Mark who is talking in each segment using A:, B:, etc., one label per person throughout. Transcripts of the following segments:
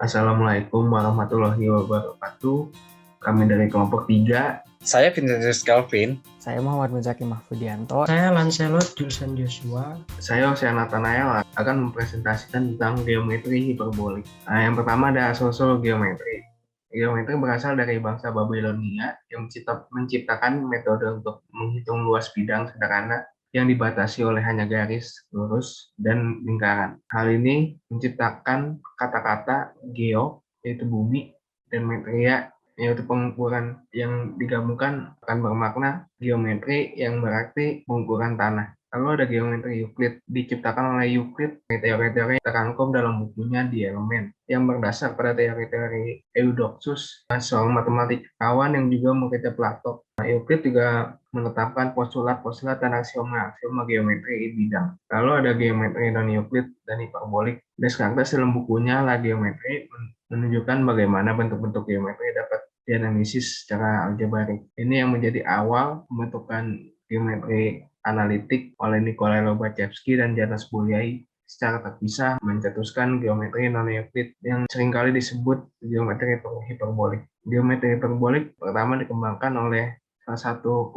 A: Assalamualaikum warahmatullahi wabarakatuh. Kami dari kelompok 3.
B: Saya Vincentius Calvin.
C: Saya Muhammad Muzaki Mahfudianto.
D: Saya Lancelot jurusan Joshua.
A: Saya Ocean Nathanael akan mempresentasikan tentang geometri hiperbolik. Yang pertama ada asal-usul geometri. Geometri berasal dari bangsa Babilonia yang menciptakan metode untuk menghitung luas bidang sederhana yang dibatasi oleh hanya garis, lurus, dan lingkaran. Hal ini menciptakan kata-kata geo, yaitu bumi, dan metria, yaitu pengukuran yang digabungkan akan bermakna geometri yang berarti pengukuran tanah. Lalu ada geometri Euclid, diciptakan oleh Euclid teori-teori terangkum dalam bukunya The Element, yang berdasar pada teori-teori Eudoxus, seorang matematikawan yang juga muridnya Plato. Euclid juga menetapkan postulat-postulat dan aksioma geometri bidang. Lalu ada geometri non-Euclid dan hiperbolik. Descartes dalam bukunya La Geometrie menunjukkan bagaimana bentuk-bentuk geometri dapat dianalisis secara aljabarik. Ini yang menjadi awal pembentukan geometri analitik oleh Nikolai Lobachevsky dan Janusz Bolyai secara terpisah mencetuskan geometri non-Euclid yang seringkali disebut geometri hiperbolik. Geometri hiperbolik pertama dikembangkan oleh salah satu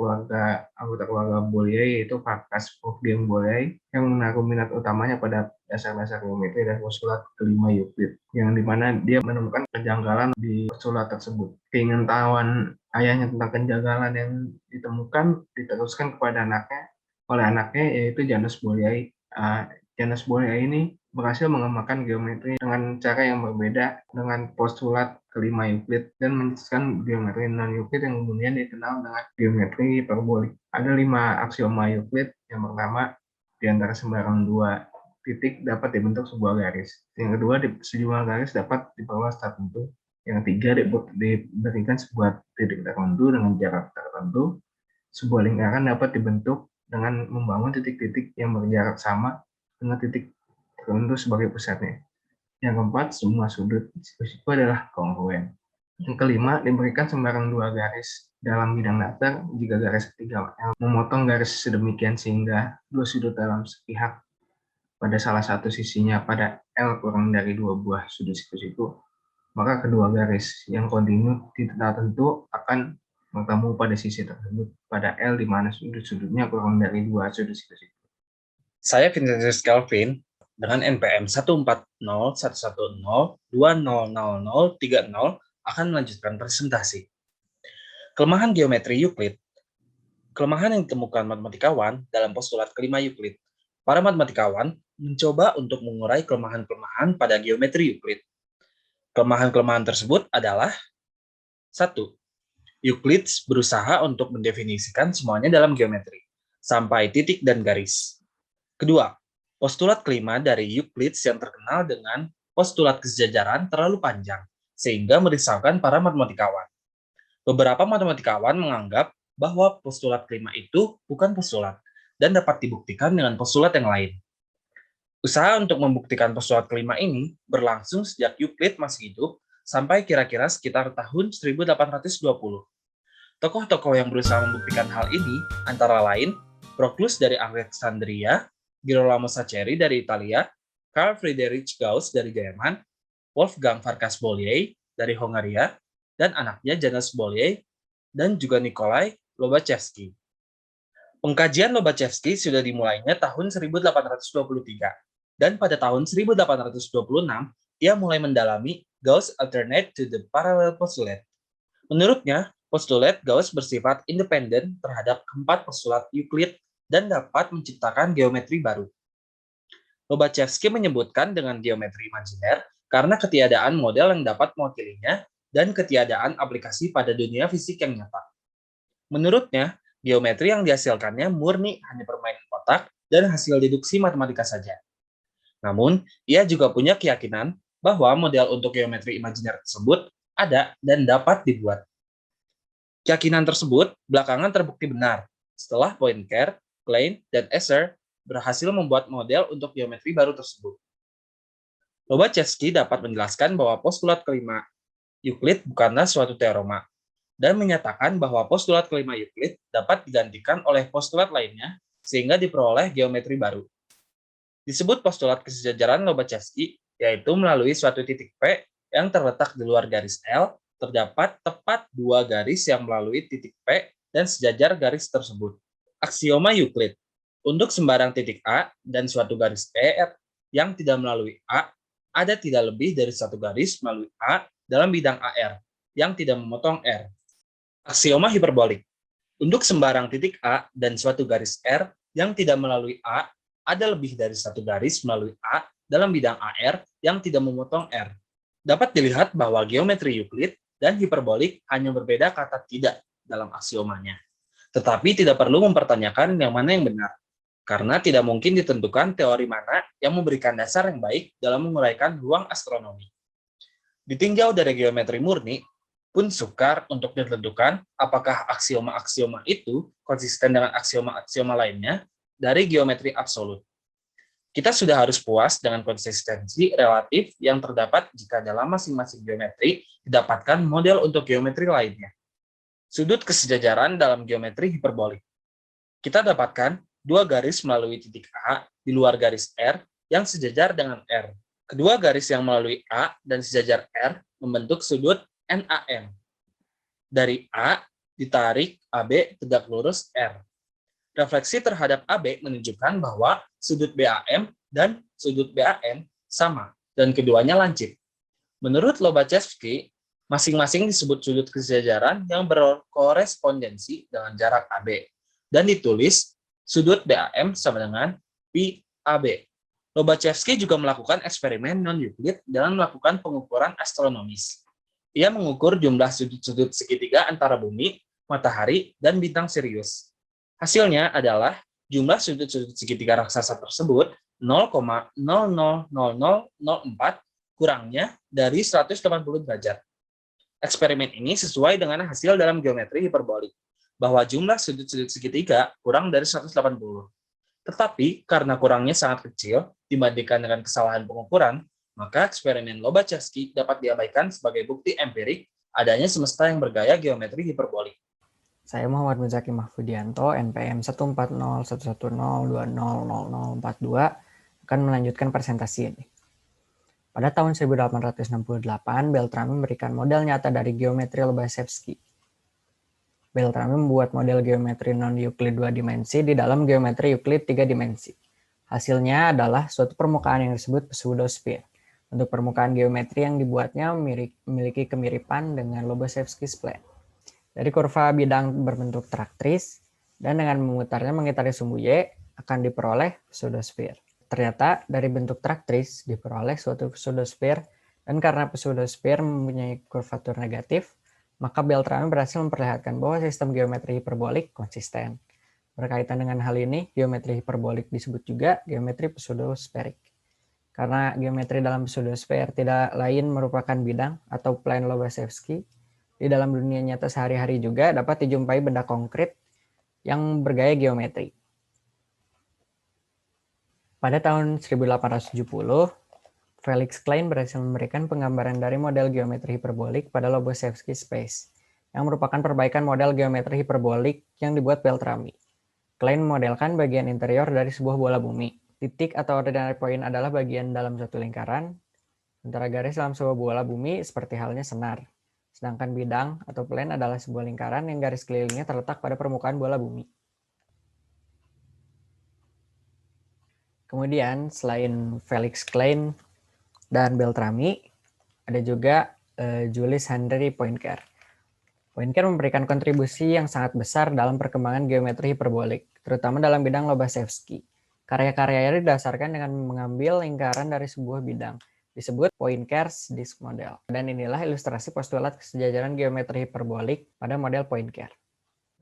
A: anggota keluarga Bolyai, yaitu Farkas Wolfgang Bolyai, yang menaruh minat utamanya pada dasar-dasar geometri dan postulat kelima Euclid, yang dimana dia menemukan kejanggalan di postulat tersebut. Keingintahuan ayahnya tentang kejanggalan yang ditemukan diteruskan kepada anaknya yaitu Janusz Bolyai. Janusz Bolyai ini berhasil mengembangkan geometri dengan cara yang berbeda dengan postulat kelima Euclid dan mencetuskan geometri non-Euclid yang kemudian dikenal dengan geometri hiperbolik. Ada 5 aksioma Euclid. Yang pertama, di antara sembarang 2 titik dapat dibentuk sebuah garis. Yang kedua, sejumlah garis dapat diperluas tertentu. Yang ketiga, diberikan sebuah titik tertentu dengan jarak tertentu. Sebuah lingkaran dapat dibentuk dengan membangun titik-titik yang berjarak sama dengan titik tertentu sebagai pusatnya. Yang keempat, semua sudut siku-siku adalah kongruen. Yang kelima, diberikan sembarang 2 garis dalam bidang datar jika garis ketiga yang memotong garis sedemikian sehingga 2 sudut dalam sepihak pada salah satu sisinya pada L kurang dari 2 buah sudut siku-siku, maka kedua garis yang kontinu tidak tentu akan bertemu pada sisi tersebut pada L di mana sudut-sudutnya kurang dari 2 sudut siku-siku.
B: Saya Vincentius Calvin dengan NPM 14011020030 akan melanjutkan presentasi. Kelemahan geometri Euclid. Kelemahan yang ditemukan matematikawan dalam postulat kelima Euclid. Para matematikawan mencoba untuk mengurai kelemahan-kelemahan pada geometri Euclid. Kelemahan-kelemahan tersebut adalah 1. Euclid berusaha untuk mendefinisikan semuanya dalam geometri, sampai titik dan garis. Kedua, postulat kelima dari Euclid yang terkenal dengan postulat kesejajaran terlalu panjang, sehingga merisaukan para matematikawan. Beberapa matematikawan menganggap bahwa postulat kelima itu bukan postulat, dan dapat dibuktikan dengan postulat yang lain. Usaha untuk membuktikan postulat kelima ini berlangsung sejak Euclid masih hidup sampai kira-kira sekitar tahun 1820. Tokoh-tokoh yang berusaha membuktikan hal ini antara lain Proclus dari Alexandria, Girolamo Saccheri dari Italia, Carl Friedrich Gauss dari Jerman, Wolfgang Farkas Bolyai dari Hongaria, dan anaknya Janusz Bolyai, dan juga Nikolai Lobachevsky. Pengkajian Lobachevsky sudah dimulainya tahun 1823, dan pada tahun 1826, ia mulai mendalami Gauss' alternate to the parallel postulate. Menurutnya, postulat Gauss bersifat independen terhadap keempat postulat Euclid dan dapat menciptakan geometri baru. Lobachevsky menyebutkan dengan geometri imajiner karena ketiadaan model yang dapat mewakilinya dan ketiadaan aplikasi pada dunia fisik yang nyata. Menurutnya, geometri yang dihasilkannya murni hanya permainan otak dan hasil deduksi matematika saja. Namun, ia juga punya keyakinan bahwa model untuk geometri imajiner tersebut ada dan dapat dibuat. Keyakinan tersebut belakangan terbukti benar setelah Poincare, Klein, dan Esser berhasil membuat model untuk geometri baru tersebut. Lobachevsky dapat menjelaskan bahwa postulat kelima Euclid bukanlah suatu teorema, dan menyatakan bahwa postulat kelima Euclid dapat digantikan oleh postulat lainnya sehingga diperoleh geometri baru. Disebut postulat kesejajaran Lobachevsky, yaitu melalui suatu titik P yang terletak di luar garis L, terdapat tepat dua garis yang melalui titik P dan sejajar garis tersebut. Aksioma Euclid. Untuk sembarang titik A dan suatu garis PR yang tidak melalui A, ada tidak lebih dari satu garis melalui A dalam bidang AR yang tidak memotong R. Aksioma hiperbolik. Untuk sembarang titik A dan suatu garis R yang tidak melalui A, ada lebih dari satu garis melalui A dalam bidang AR yang tidak memotong R. Dapat dilihat bahwa geometri Euclid dan hiperbolik hanya berbeda kata tidak dalam aksiomanya. Tetapi tidak perlu mempertanyakan yang mana yang benar, karena tidak mungkin ditentukan teori mana yang memberikan dasar yang baik dalam menguraikan ruang astronomi. Ditinjau dari geometri murni, pun sukar untuk ditentukan apakah aksioma-aksioma itu konsisten dengan aksioma-aksioma lainnya dari geometri absolut. Kita sudah harus puas dengan konsistensi relatif yang terdapat jika dalam masing-masing geometri didapatkan model untuk geometri lainnya. Sudut kesejajaran dalam geometri hiperbolik. Kita dapatkan dua garis melalui titik A di luar garis R yang sejajar dengan R. Kedua garis yang melalui A dan sejajar R membentuk sudut NAM. Dari A ditarik AB tegak lurus R. Refleksi terhadap AB menunjukkan bahwa sudut BAM dan sudut BAN sama, dan keduanya lancip. Menurut Lobachevsky, masing-masing disebut sudut kesejajaran yang berkorespondensi dengan jarak AB, dan ditulis sudut BAM sama dengan PAB. Lobachevsky juga melakukan eksperimen non-Euclid dalam melakukan pengukuran astronomis. Ia mengukur jumlah sudut-sudut segitiga antara bumi, matahari, dan bintang Sirius. Hasilnya adalah jumlah sudut-sudut segitiga raksasa tersebut 0,000004 kurangnya dari 180 derajat. Eksperimen ini sesuai dengan hasil dalam geometri hiperbolik, bahwa jumlah sudut-sudut segitiga kurang dari 180. Tetapi karena kurangnya sangat kecil dibandingkan dengan kesalahan pengukuran, maka eksperimen Lobachevsky dapat diabaikan sebagai bukti empirik adanya semesta yang bergaya geometri hiperbolik.
C: Saya Muhammad Muzaki Mahfudianto, NPM 14011200042 akan melanjutkan presentasi ini. Pada tahun 1868, Beltrami memberikan model nyata dari geometri Lobachevsky. Beltrami membuat model geometri non-Euclid 2 dimensi di dalam geometri Euclid 3 dimensi. Hasilnya adalah suatu permukaan yang disebut pseudosphere. Untuk permukaan geometri yang dibuatnya memiliki kemiripan dengan Lobachevsky's plane. Dari kurva bidang berbentuk traktris dan dengan memutarnya mengitari sumbu Y akan diperoleh pseudosphere. Ternyata dari bentuk traktris diperoleh suatu pseudosphere, dan karena pseudosphere mempunyai kurvatur negatif, maka Beltrami berhasil memperlihatkan bahwa sistem geometri hiperbolik konsisten. Berkaitan dengan hal ini, geometri hiperbolik disebut juga geometri pseudospheric. Karena geometri dalam pseudosphere tidak lain merupakan bidang atau plane Lobachevsky, di dalam dunia nyata sehari-hari juga dapat dijumpai benda konkret yang bergaya geometri. Pada tahun 1870, Felix Klein berhasil memberikan penggambaran dari model geometri hiperbolik pada Lobachevsky space, yang merupakan perbaikan model geometri hiperbolik yang dibuat Beltrami. Klein memodelkan bagian interior dari sebuah bola bumi. Titik atau ordinary point adalah bagian dalam suatu lingkaran, sementara garis dalam sebuah bola bumi seperti halnya senar. Sedangkan bidang atau plane adalah sebuah lingkaran yang garis kelilingnya terletak pada permukaan bola bumi. Kemudian selain Felix Klein dan Beltrami, ada juga Julius Henry Poincare. Poincare memberikan kontribusi yang sangat besar dalam perkembangan geometri hiperbolik, terutama dalam bidang Lobachevsky. Karya-karyanya didasarkan dengan mengambil lingkaran dari sebuah bidang, disebut Poincare's disk model. Dan inilah ilustrasi postulat kesejajaran geometri hiperbolik pada model Poincare.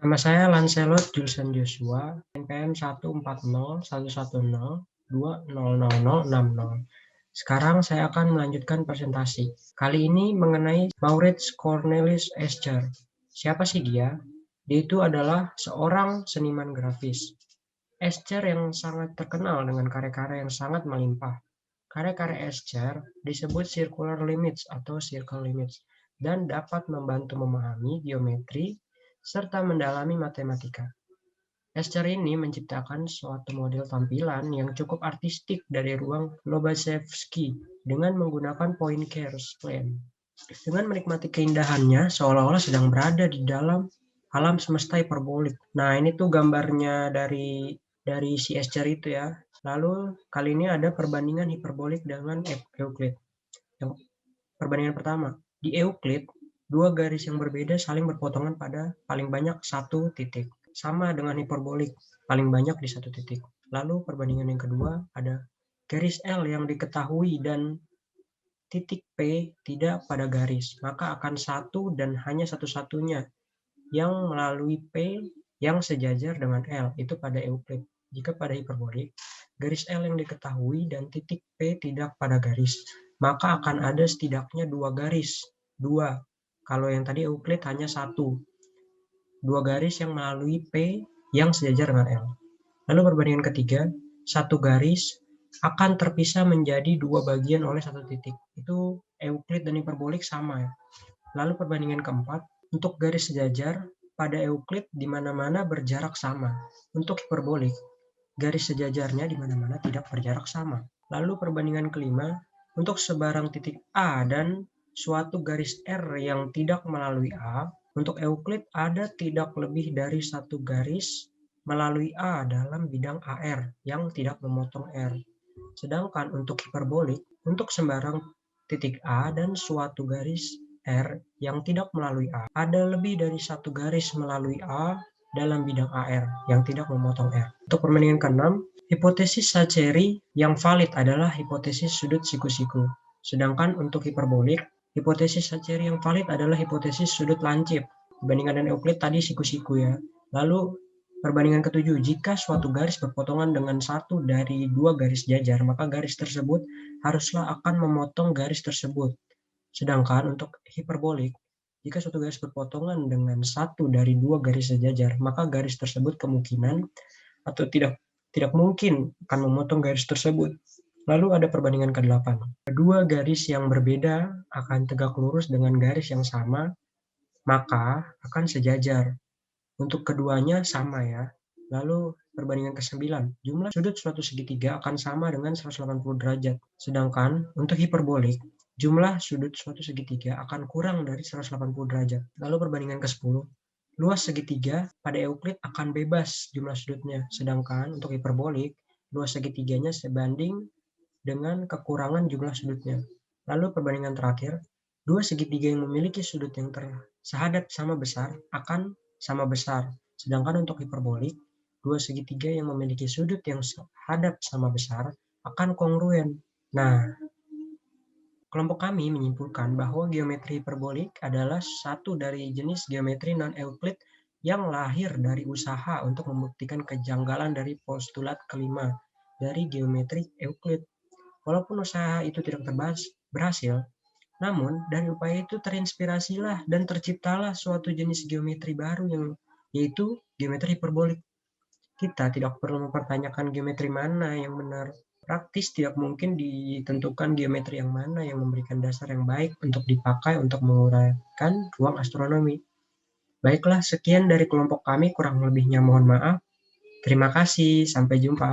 D: Nama saya Lancelot Julsan Joshua, NPM 1401102000060. Sekarang saya akan melanjutkan presentasi. Kali ini mengenai Maurits Cornelis Escher. Siapa sih dia? Dia itu adalah seorang seniman grafis. Escher yang sangat terkenal dengan karya-karya yang sangat melimpah. Karya-karya Escher disebut circular limits atau circle limits dan dapat membantu memahami geometri serta mendalami matematika. Escher ini menciptakan suatu model tampilan yang cukup artistik dari ruang Lobachevsky dengan menggunakan Poincare's plan. Dengan menikmati keindahannya, seolah-olah sedang berada di dalam alam semesta hiperbolik. Nah, ini tuh gambarnya dari si Escher itu ya. Lalu kali ini ada perbandingan hiperbolik dengan Euclid. Yang perbandingan pertama, di Euclid, dua garis yang berbeda saling berpotongan pada paling banyak satu titik. Sama dengan hiperbolik, paling banyak di satu titik. Lalu perbandingan yang kedua ada garis L yang diketahui dan titik P tidak pada garis, maka akan satu dan hanya satu-satunya yang melalui P yang sejajar dengan L, itu pada Euclid. Jika pada hiperbolik, garis L yang diketahui dan titik P tidak pada garis, maka akan ada setidaknya dua garis. Dua. Kalau yang tadi Euclid hanya satu. Dua garis yang melalui P yang sejajar dengan L. Lalu perbandingan ketiga, satu garis akan terpisah menjadi dua bagian oleh satu titik. Itu Euclid dan hiperbolik sama ya. Lalu perbandingan keempat, untuk garis sejajar pada Euclid di mana-mana berjarak sama. Untuk hiperbolik, garis sejajarnya di mana-mana tidak berjarak sama. Lalu perbandingan kelima, untuk sebarang titik A dan suatu garis R yang tidak melalui A, untuk Euclid ada tidak lebih dari satu garis melalui A dalam bidang AR yang tidak memotong R. Sedangkan untuk hiperbolik, untuk sembarang titik A dan suatu garis R yang tidak melalui A, ada lebih dari satu garis melalui A dalam bidang AR yang tidak memotong R. Untuk perbandingan keenam, hipotesis Saccheri yang valid adalah hipotesis sudut siku-siku. Sedangkan untuk hiperbolik, hipotesis Saccheri yang valid adalah hipotesis sudut lancip. Dibandingkan dengan Euclid tadi siku-siku ya. Lalu perbandingan ketujuh, jika suatu garis berpotongan dengan satu dari dua garis jajar, maka garis tersebut haruslah akan memotong garis tersebut. Sedangkan untuk hiperbolik, jika suatu garis berpotongan dengan satu dari dua garis sejajar, maka garis tersebut kemungkinan atau tidak mungkin akan memotong garis tersebut. Lalu ada perbandingan ke-8. Kedua garis yang berbeda akan tegak lurus dengan garis yang sama, maka akan sejajar. Untuk keduanya sama ya. Lalu perbandingan ke-9. Jumlah sudut suatu segitiga akan sama dengan 180 derajat. Sedangkan untuk hiperbolik, jumlah sudut suatu segitiga akan kurang dari 180 derajat. Lalu perbandingan ke-10. Luas segitiga pada Euclid akan bebas jumlah sudutnya. Sedangkan untuk hiperbolik, luas segitiganya sebanding dengan kekurangan jumlah sudutnya. Lalu perbandingan terakhir, dua segitiga yang memiliki sudut yang sehadap sama besar akan sama besar. Sedangkan untuk hiperbolik, dua segitiga yang memiliki sudut yang sehadap sama besar akan kongruen. Nah, kelompok kami menyimpulkan bahwa geometri hiperbolik adalah satu dari jenis geometri non-Euclid yang lahir dari usaha untuk membuktikan kejanggalan dari postulat kelima dari geometri Euclid. Walaupun usaha itu tidak berhasil, namun dari upaya itu terinspirasilah dan terciptalah suatu jenis geometri baru yaitu geometri hiperbolik. Kita tidak perlu mempertanyakan geometri mana yang benar. Praktis tidak mungkin ditentukan geometri yang mana yang memberikan dasar yang baik untuk dipakai untuk menguraikan ruang astronomi. Baiklah, sekian dari kelompok kami, kurang lebihnya mohon maaf. Terima kasih, sampai jumpa.